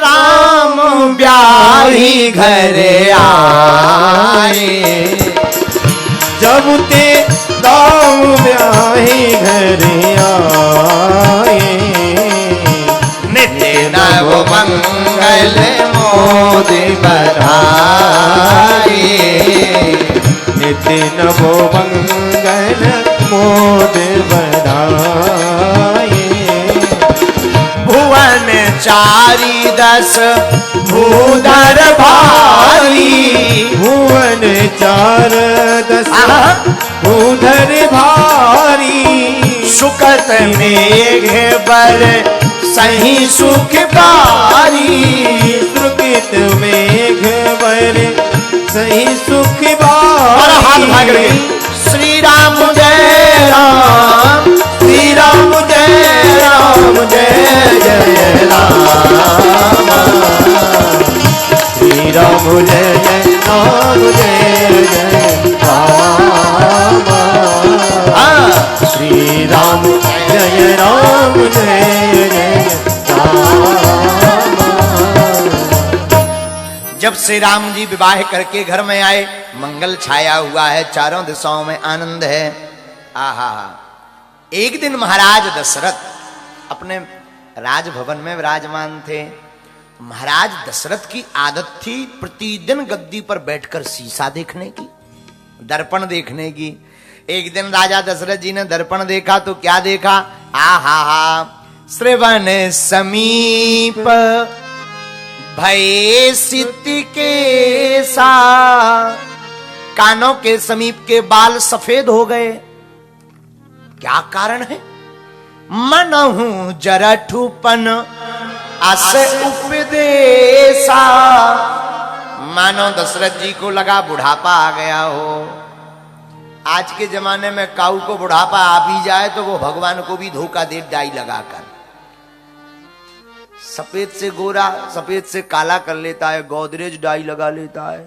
राम ब्याही घर आए, जब ते राम ब्याही घर आए, नित्य नव मंगल मोद बधाई, नित्य नव मंगल मोद बधाई। भुवन चारी दस भूधर भारी, भुवन चार दस भूधर भारी, सुकत मेघ बर सही सुख बारी, सुकृत मेघ बर सही सुख और हाथ भाग बारी। रहे। श्री राम जय राम, श्री राम जय राम, जय जय राम, श्री राम जय जय राम, जय जय राम, श्री राम जय राम, जय जय राम। जब से राम जी विवाह करके घर में आए, मंगल छाया हुआ है, चारों दिशाओं में आनंद है। आहा, एक दिन महाराज दशरथ अपने राजभवन में विराजमान थे। महाराज दशरथ की आदत थी प्रतिदिन गद्दी पर बैठकर शीशा देखने की, दर्पण देखने की। एक दिन राजा दशरथ जी ने दर्पण देखा तो क्या देखा? आहा, श्रवण समीप भय सिति के सा, कानों के समीप के बाल सफेद हो गए। क्या कारण है? मनहु जरठुपन अस उपदेशा, मानो दशरथ जी को लगा बुढ़ापा आ गया हो। आज के जमाने में काऊ को बुढ़ापा आ भी जाए तो वो भगवान को भी धोखा दे डाई लगाकर, सफेद से गोरा सफेद से काला कर लेता है, गोदरेज डाई लगा लेता है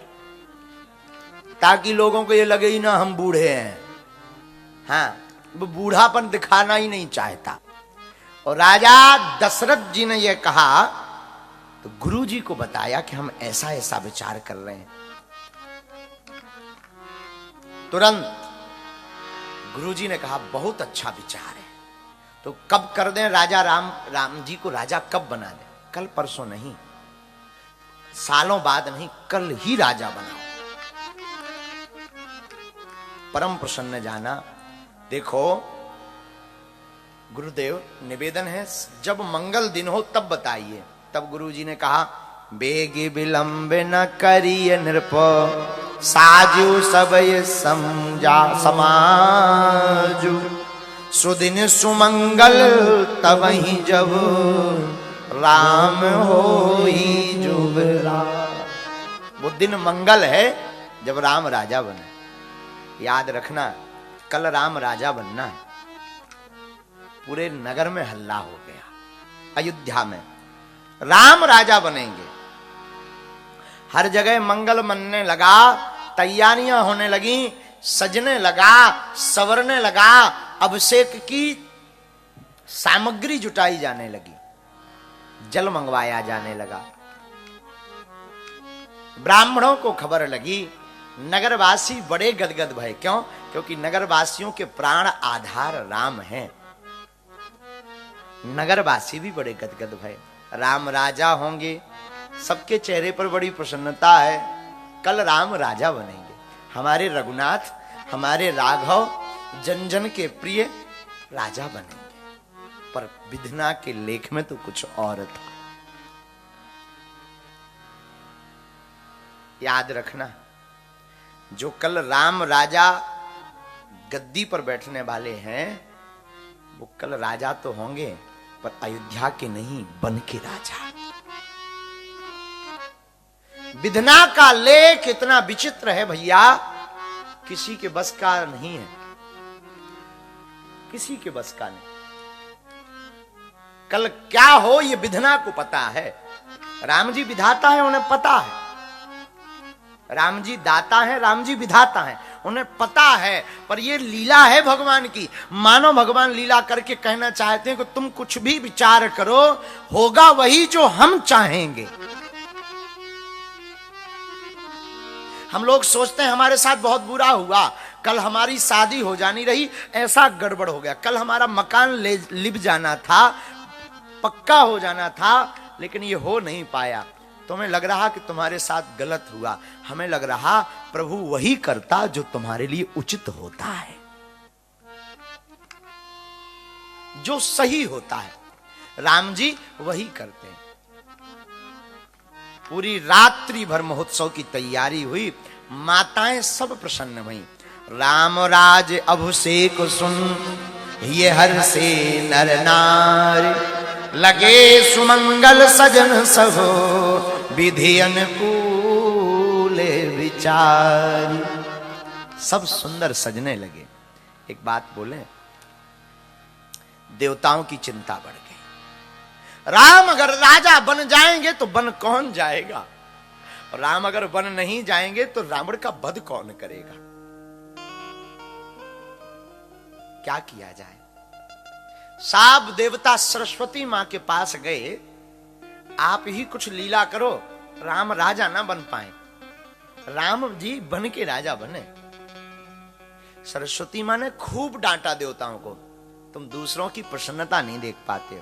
ताकि लोगों को ये लगे ही ना हम बूढ़े हैं। हाँ, वो बूढ़ापन दिखाना ही नहीं चाहता। और राजा दशरथ जी ने यह कहा तो गुरु जी को बताया कि हम ऐसा ऐसा विचार कर रहे हैं। तुरंत गुरु जी ने कहा बहुत अच्छा विचार है, तो कब कर दें राजा? राम जी को राजा कब बना दें? कल परसों नहीं, सालों बाद नहीं, कल ही राजा बनाओ। परम प्रसन्न जाना। देखो गुरुदेव, निवेदन है जब मंगल दिन हो तब बताइए। तब गुरुजी ने कहा बेगी विलंब न करिए नृप, साजू सब समझा समाजू, सुदिन सुमंगल तब ही जब राम होई जुबला। वो दिन मंगल है जब राम राजा बने। याद रखना, कल राम राजा बनना है। पूरे नगर में हल्ला हो गया, अयोध्या में राम राजा बनेंगे। हर जगह मंगल मनने लगा, तैयारियां होने लगी, सजने लगा, संवरने लगा, अभिषेक की सामग्री जुटाई जाने लगी, जल मंगवाया जाने लगा। ब्राह्मणों को खबर लगी, नगरवासी बड़े गदगद भये। क्यों? क्योंकि नगरवासियों के प्राण आधार राम हैं। नगरवासी भी बड़े गदगद भये, राम राजा होंगे। सबके चेहरे पर बड़ी प्रसन्नता है, कल राम राजा बनेंगे। हमारे रघुनाथ, हमारे राघव जन जन के प्रिय राजा बनेंगे। पर विधना के लेख में तो कुछ और था। याद रखना, जो कल राम राजा गद्दी पर बैठने वाले हैं, वो कल राजा तो होंगे पर अयोध्या के नहीं, बन के राजा। विधना का लेख इतना विचित्र है भैया, किसी के बस का नहीं है, किसी के बस का नहीं। कल क्या हो ये विधना को पता है। राम जी विधाता है, उन्हें पता है। राम जी दाता है, राम जी विधाता है, उन्हें पता है, पर ये लीला है भगवान की। मानो भगवान लीला करके कहना चाहते हैं कि तुम कुछ भी विचार करो, होगा वही जो हम चाहेंगे। हम लोग सोचते हैं हमारे साथ बहुत बुरा हुआ, कल हमारी शादी हो जानी रही, ऐसा गड़बड़ हो गया, कल हमारा मकान लिप जाना था, पक्का हो जाना था, लेकिन ये हो नहीं पाया। तुम्हें लग रहा कि तुम्हारे साथ गलत हुआ, हमें लग रहा प्रभु वही करता जो तुम्हारे लिए उचित होता है, जो सही होता है। राम जी वही करते हैं। पूरी रात्रि भर महोत्सव की तैयारी हुई, माताएं सब प्रसन्न हुई। राम राज अभिषेक सुन ये हर से नर नारी, लगे सुमंगल सजन सब विधि अनुकूल विचार। सब सुंदर सजने लगे। एक बात बोले, देवताओं की चिंता बढ़ गई। राम अगर राजा बन जाएंगे तो बन कौन जाएगा, राम अगर बन नहीं जाएंगे तो रावण का वध कौन करेगा। क्या किया जाए। साब देवता सरस्वती मां के पास गए, आप ही कुछ लीला करो, राम राजा ना बन पाए। राम जी बन के राजा बने। सरस्वती मां ने खूब डांटा देवताओं को, तुम दूसरों की प्रसन्नता नहीं देख पाते हो।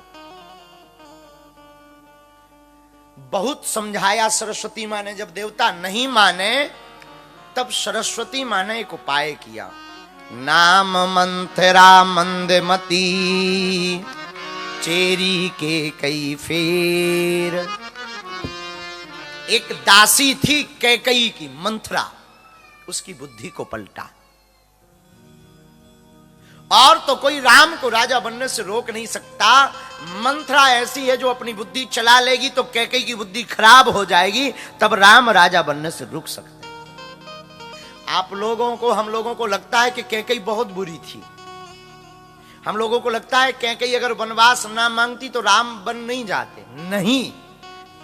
बहुत समझाया सरस्वती मां ने, जब देवता नहीं माने तब सरस्वती मां ने एक उपाय किया। नाम मंथरा मंदमती चेरी के कई फेर। एक दासी थी कैकई की, मंथरा, उसकी बुद्धि को पलटा। और तो कोई राम को राजा बनने से रोक नहीं सकता। मंथरा ऐसी है जो अपनी बुद्धि चला लेगी तो कैकई की बुद्धि खराब हो जाएगी, तब राम राजा बनने से रुक सकते। आप लोगों को, हम लोगों को लगता है कि कैकई बहुत बुरी थी। हम लोगों को लगता है कैकई अगर वनवास ना मांगती तो राम बन नहीं जाते। नहीं,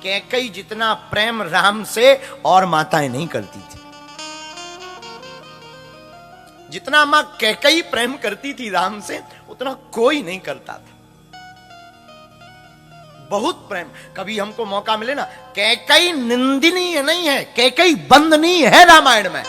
कैकई जितना प्रेम राम से और माताएं नहीं करती थी। जितना मां कैकई प्रेम करती थी राम से, उतना कोई नहीं करता था। बहुत प्रेम। कभी हमको मौका मिले ना, कैकई निंदनीय नहीं है, कैकई वंदनीय है। रामायण में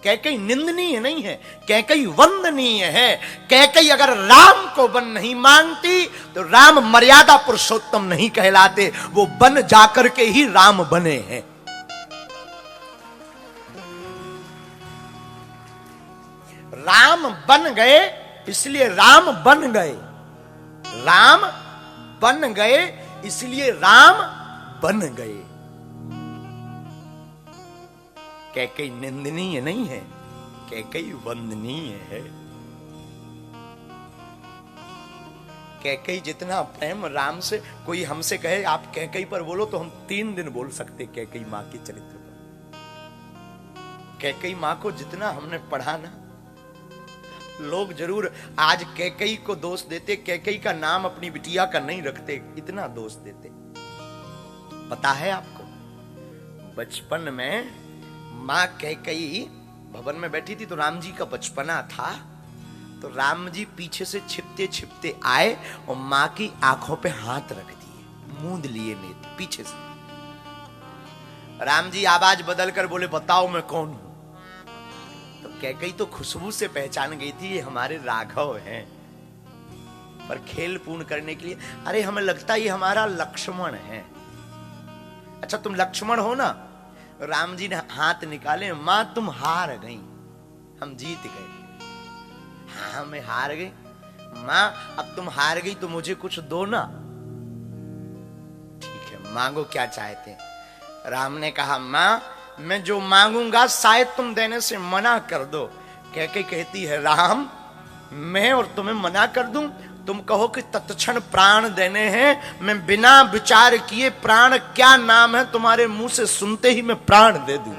कैकई निंदनीय नहीं है, कैकई वंदनीय है। कैकई अगर राम को वन नहीं मांगती तो राम मर्यादा पुरुषोत्तम नहीं कहलाते, वो बन जाकर के ही राम बने हैं। राम बन गए इसलिए राम बन गए, राम बन गए इसलिए राम बन गए। कैकई निंदनीय नहीं है, कैकई वंदनीय है। कैकई जितना प्रेम राम से, कोई हमसे कहे आप कैकई पर बोलो तो हम 3 दिन बोल सकते कैकई मां के चरित्र पर। कैकई मां को जितना हमने पढ़ा ना, लोग जरूर आज कैकई को दोष देते, कैकई का नाम अपनी बिटिया का नहीं रखते, इतना दोष देते। पता है आपको, बचपन में मां कैकई भवन में बैठी थी तो राम जी का बचपना था, तो राम जी पीछे से छिपते छिपते आए और मां की आंखों पे हाथ रख दिए, मूंद लिए नेत्र पीछे से। राम जी आवाज बदल कर बोले, बताओ मैं कौन हूं। तो कैकई तो खुशबू से पहचान गई थी, ये हमारे राघव हैं। पर खेल पूर्ण करने के लिए, अरे हमें लगता ये हमारा लक्ष्मण है। अच्छा तुम लक्ष्मण हो ना। राम जी ने हाथ निकाले, मां तुम हार गई, हम जीत गए। हाँ मैं हार गई मां, अब तुम हार गई तो मुझे कुछ दो ना। ठीक है, मांगो क्या चाहते हैं। राम ने कहा, मां मैं जो मांगूंगा शायद तुम देने से मना कर दो। कैकई कहती है, राम मैं और तुम्हें मना कर दूं? तुम कहो कि तत्क्षण प्राण देने हैं, मैं बिना विचार किए प्राण क्या नाम है तुम्हारे मुंह से सुनते ही मैं प्राण दे दूं।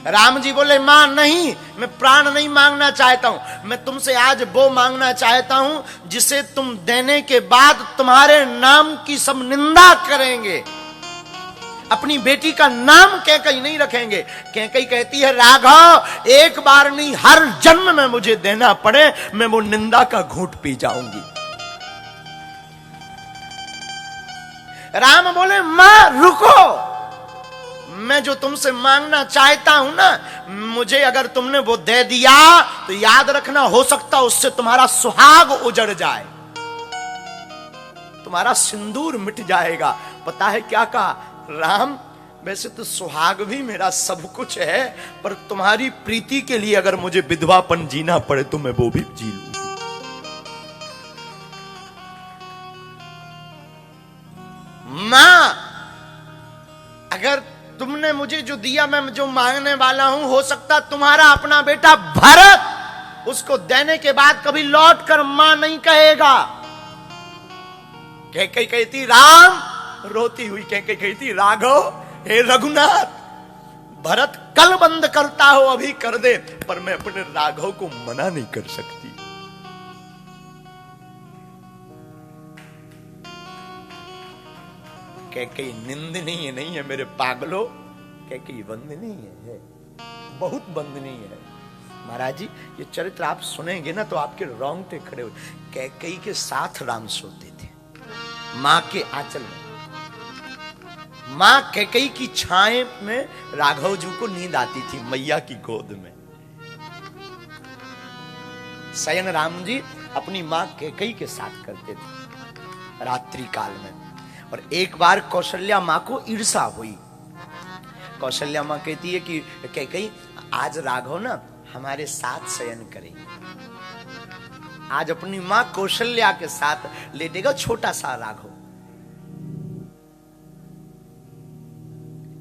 राम जी बोले, मां नहीं, मैं प्राण नहीं मांगना चाहता हूं, मैं तुमसे आज वो मांगना चाहता हूं जिसे तुम देने के बाद तुम्हारे नाम की सब निंदा करेंगे। अपनी बेटी का नाम कैकई नहीं रखेंगे। कैकई कहती है राघव एक बार नहीं हर जन्म में मुझे देना पड़े मैं वो निंदा का घूंट पी जाऊंगी। राम बोले मां रुको, मैं जो तुमसे मांगना चाहता हूं ना, मुझे अगर तुमने वो दे दिया तो याद रखना हो सकता उससे तुम्हारा सुहाग उजड़ जाए, तुम्हारा सिंदूर मिट जाएगा। पता है क्या कहा राम, वैसे तो सुहाग भी मेरा सब कुछ है, पर तुम्हारी प्रीति के लिए अगर मुझे विधवापन जीना पड़े तो मैं वो भी जी लूंगी। मां अगर तुमने मुझे जो दिया, मैं जो मांगने वाला हूं, हो सकता तुम्हारा अपना बेटा भरत उसको देने के बाद कभी लौट कर मां नहीं कहेगा। कैकई कहती राम, रोती हुई कैकई कहती राघव हे रघुनाथ, भरत कल बंद करता हो अभी कर दे, पर मैं अपने राघव को मना नहीं कर सकती। कैकई निंदनीय नहीं है मेरे पागलों, कैकई वंदनीय है, बहुत वंदनीय है। महाराज जी ये चरित्र आप सुनेंगे ना तो आपके रोंगटे खड़े हो। कैकई के साथ राम सोते थे मां के आंचल में, मां कैकई की छाए में राघव जी को नींद आती थी मैया की गोद में। शयन राम जी अपनी मां कैकई के साथ करते थे रात्रि काल में। और एक बार कौशल्या मां को ईर्षा हुई। कौशल्या मां कहती है कि कैकई आज राघव ना हमारे साथ शयन करेगी, आज अपनी मां कौशल्या के साथ लेटेगा छोटा सा राघव।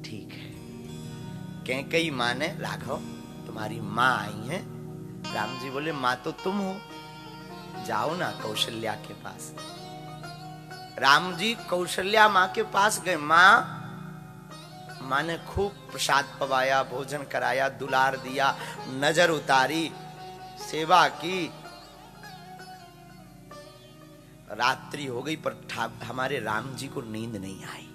ठीक है, कैकई मां ने राघव तुम्हारी मां आई है। राम जी बोले मां तो तुम हो, जाओ ना कौशल्या के पास। राम जी कौशल्या मां के पास गए। मां ने खूब प्रसाद पवाया, भोजन कराया, दुलार दिया, नजर उतारी, सेवा की। रात्रि हो गई पर हमारे राम जी को नींद नहीं आई।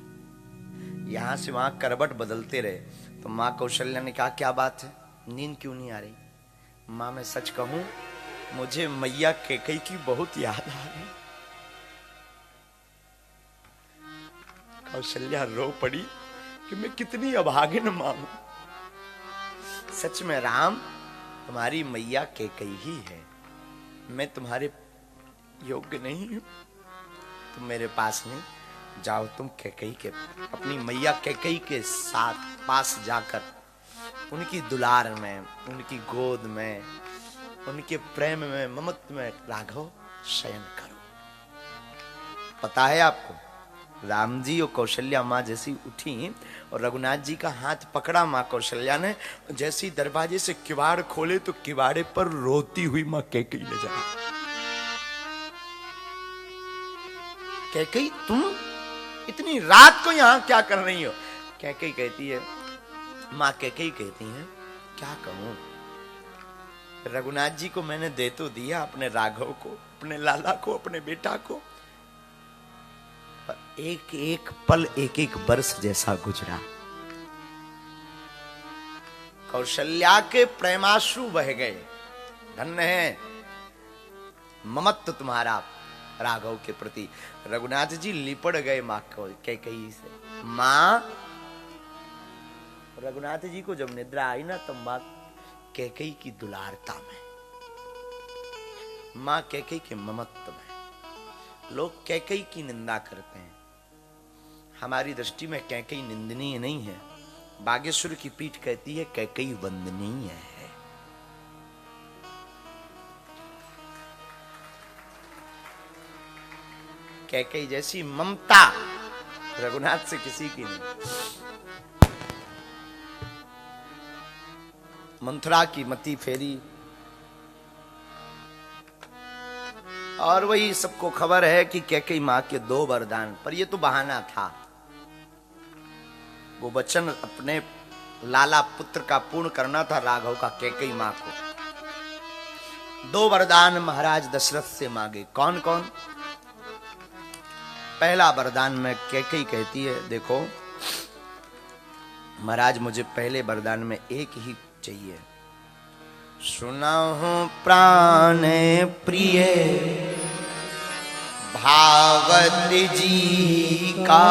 यहां से वहां करवट बदलते रहे तो मां कौशल्या ने कहा क्या बात है, नींद क्यों नहीं आ रही? मां मैं सच कहूं मुझे मैया कैकई की बहुत याद आ रही। कौशल्या रो पड़ी कि मैं कितनी अभागिन मां हूं। सच में राम तुम्हारी मैया कैकई ही है, मैं तुम्हारे योग्य नहीं हूं, तुम मेरे पास नहीं। जाओ तुम कैकई के अपनी मैया कैकई के साथ पास जाकर उनकी दुलार में, उनकी गोद में, उनके प्रेम में, ममत्व में राघव शयन करो। पता है आपको राम जी और कौशल्या माँ जैसी उठी और रघुनाथ जी का हाथ पकड़ा माँ कौशल्या ने, जैसी दरवाजे से किवाड़ खोले तो किवाड़े पर रोती हुई माँ कैकई नजर आई। कैकई तुम इतनी रात को यहां क्या कर रही हो? कैकई कहती है, माँ कैकई कहती है क्या कहूं, रघुनाथ जी को मैंने दे तो दिया, अपने राघव को, अपने लाला को, अपने बेटा को, पर एक एक पल एक एक वर्ष जैसा गुजरा। कौशल्या के प्रेमाश्रु बह गए। धन्य है ममत्व तुम्हारा राघव के प्रति। रघुनाथ जी लिपट गए मां को कैकई से। मां रघुनाथ जी को जब निद्रा आई ना तब मां कैकई की दुलारता में, मां कैकई के ममत्व में। लोग कैकई की निंदा करते हैं, हमारी दृष्टि में कैकई निंदनीय नहीं है। बागेश्वर की पीठ कहती है कैकई वंदनीय है। कैकई जैसी ममता रघुनाथ से किसी की नहीं। मंथरा की मति फेरी, और वही सबको खबर है कि कैकई मां के 2 वरदान, पर यह तो बहाना था। वो वचन अपने लाला पुत्र का पूर्ण करना था राघव का कैकई मां को। 2 वरदान महाराज दशरथ से मांगे। कौन कौन? पहला वरदान में कैकई कहती है देखो महाराज मुझे पहले वरदान में एक ही चाहिए। सुनाहु प्राण प्रिय भावत जी का,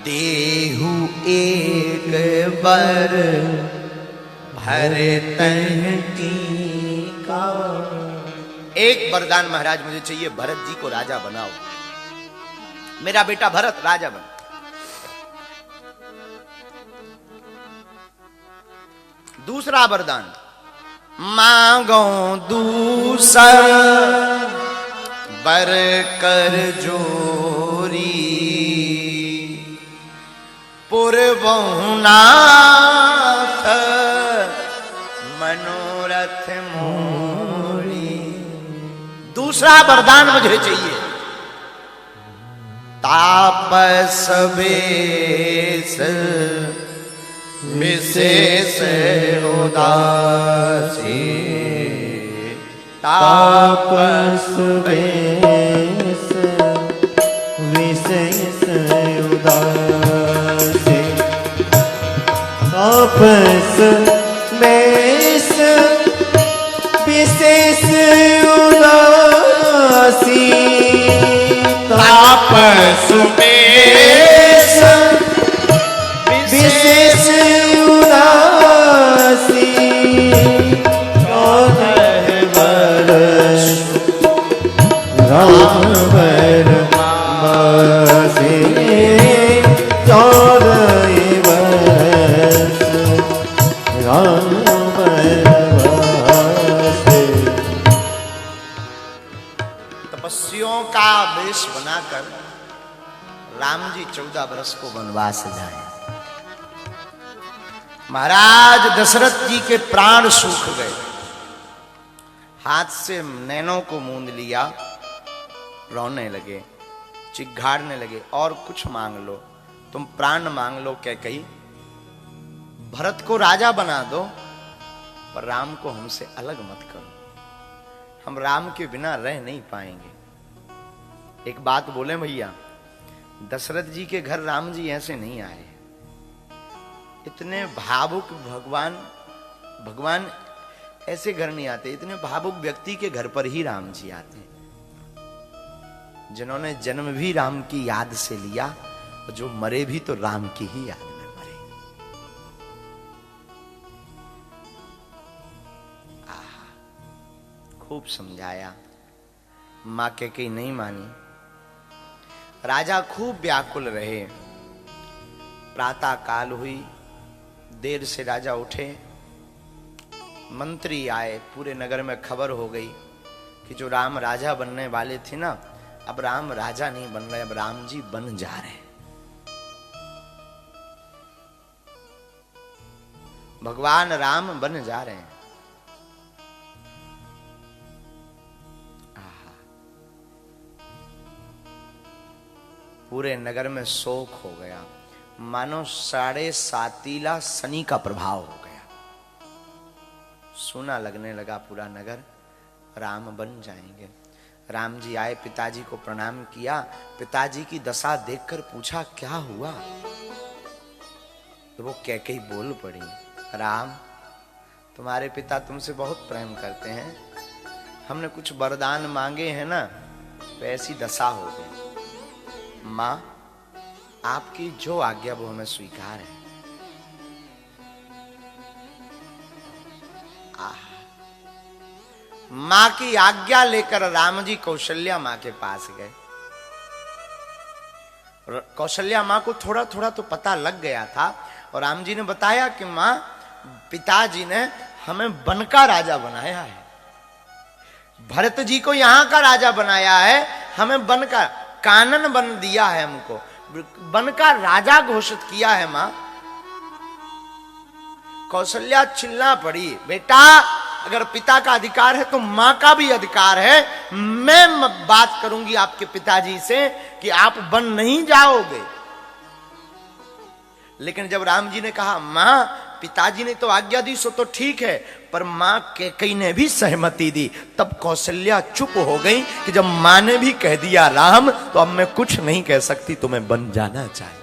देहु एक बर भर टीका। एक वरदान महाराज मुझे चाहिए, भरत जी को राजा बनाओ, मेरा बेटा भरत राजा बन। दूसरा वरदान, मांगो दूसर बर कर जोरी, पूर्वहुनाथ मनोरथ मोरी। दूसरा वरदान मुझे चाहिए, तापस बेस विशेष उदासी, तापस बेस विशेष उदासी, तापस बेस विशेष उदासी, तापस बेस विशेष उदासी, 14 वर्ष राम वनवासी, 14 वर्ष राम वनवासी। तपस्वियों का वेश बनाकर राम जी 14 वर्ष को वनवास जाए। महाराज दशरथ जी के प्राण सूख गए, हाथ से नैनों को मूंद लिया, रोने लगे, चिघाड़ने लगे, और कुछ मांग लो, तुम प्राण मांग लो। क्या कही, भरत को राजा बना दो, पर राम को हमसे अलग मत करो, हम राम के बिना रह नहीं पाएंगे। एक बात बोले भैया, दशरथ जी के घर राम जी ऐसे नहीं आए, इतने भावुक भगवान ऐसे घर नहीं आते, इतने भावुक व्यक्ति के घर पर ही राम जी आते हैं, जिन्होंने जन्म भी राम की याद से लिया, और जो मरे भी तो राम की ही याद में मरे। खूब समझाया, मां के कई नहीं मानी। राजा खूब व्याकुल रहे। प्रातः काल हुई, देर से राजा उठे, मंत्री आए, पूरे नगर में खबर हो गई कि जो राम राजा बनने वाले थे ना, अब राम राजा नहीं बन रहे, अब राम जी बन जा रहे हैं। भगवान राम बन जा रहे हैं। पूरे नगर में शोक हो गया, मानो 7.5 शनि का प्रभाव हो गया। सुना लगने लगा पूरा नगर, राम बन जाएंगे। राम जी आए, पिताजी को प्रणाम किया, पिताजी की दशा देखकर पूछा क्या हुआ। तो वो कैकेयी बोल पड़ी, राम तुम्हारे पिता तुमसे बहुत प्रेम करते हैं, हमने कुछ वरदान मांगे हैं ना, तो ऐसी दशा हो गई। मां आपकी जो आज्ञा वो हमें स्वीकार है। मां की आज्ञा लेकर राम जी कौशल्या मां के पास गए। कौशल्या मां को थोड़ा थोड़ा तो पता लग गया था, और राम जी ने बताया कि मां, पिताजी ने हमें वन का राजा बनाया है, भरत जी को यहां का राजा बनाया है, हमें वन का कानन बन दिया है, हमको वन का राजा घोषित किया है। मां कौशल्या चिल्ला पड़ी, बेटा अगर पिता का अधिकार है तो मां का भी अधिकार है। मैं बात करूंगी आपके पिताजी से कि आप वन नहीं जाओगे। लेकिन जब राम जी ने कहा मां पिताजी ने तो आज्ञा दी सो तो ठीक है, पर मां कैकेयी ने भी सहमति दी, तब कौशल्या चुप हो गई कि जब मां ने भी कह दिया राम, तो अब मैं कुछ नहीं कह सकती, तुम्हें बन जाना चाहिए।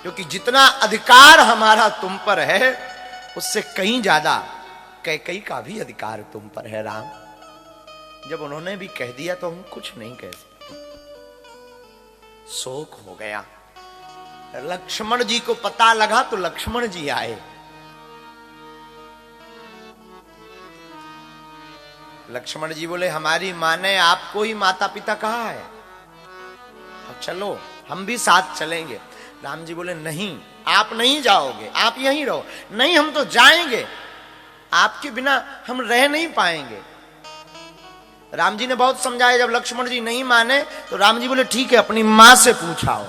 क्योंकि जितना अधिकार हमारा तुम पर है उससे कहीं ज्यादा कैकेयी का भी अधिकार तुम पर है राम। जब उन्होंने भी कह दिया तो हम कुछ नहीं कह सकते। शोक हो गया। लक्ष्मण जी को पता लगा तो लक्ष्मण जी आए। लक्ष्मण जी बोले हमारी माँ ने आपको ही माता पिता कहा है, अब चलो हम भी साथ चलेंगे। राम जी बोले नहीं, आप नहीं जाओगे, आप यहीं रहो। नहीं, हम तो जाएंगे, आपके बिना हम रह नहीं पाएंगे। राम जी ने बहुत समझाया। जब लक्ष्मण जी नहीं माने तो राम जी बोले ठीक है, अपनी मां से पूछाओ,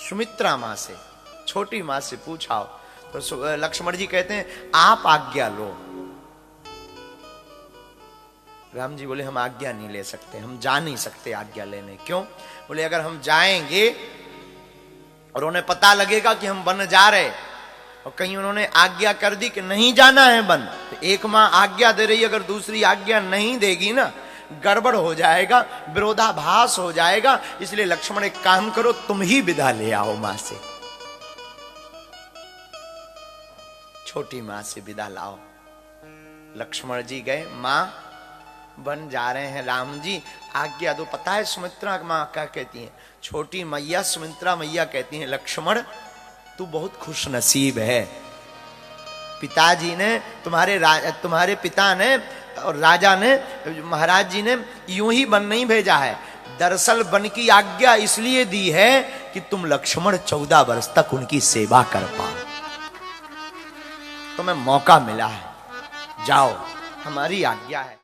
सुमित्रा मां से, छोटी मां से पूछाओ। तो लक्ष्मण जी कहते हैं आप आज्ञा लो। राम जी बोले हम आज्ञा नहीं ले सकते, हम जा नहीं सकते आज्ञा लेने। क्यों? बोले अगर हम जाएंगे और उन्हें पता लगेगा कि हम वन जा रहे और कहीं उन्होंने आज्ञा कर दी कि नहीं जाना है वन, तो एक मां आज्ञा दे रही, अगर दूसरी आज्ञा नहीं देगी ना, गड़बड़ हो जाएगा, विरोधाभास हो जाएगा। इसलिए लक्ष्मण एक काम करो, तुम ही विदा ले आओ मां से, छोटी मां से विदा लाओ। लक्ष्मण जी गए, मां बन जा रहे हैं, राम जी आज्ञा दो। पता है सुमित्रा मां क्या कहती हैं? छोटी मैया सुमित्रा मैया कहती हैं लक्ष्मण तू बहुत खुश नसीब है, पिताजी ने तुम्हारे पिता ने और राजा ने, महाराज जी ने यूं ही वन नहीं भेजा है। दरअसल वन की आज्ञा इसलिए दी है कि तुम लक्ष्मण 14 वर्ष तक उनकी सेवा कर पाओ। तुम्हें मौका मिला है, जाओ, हमारी आज्ञा है।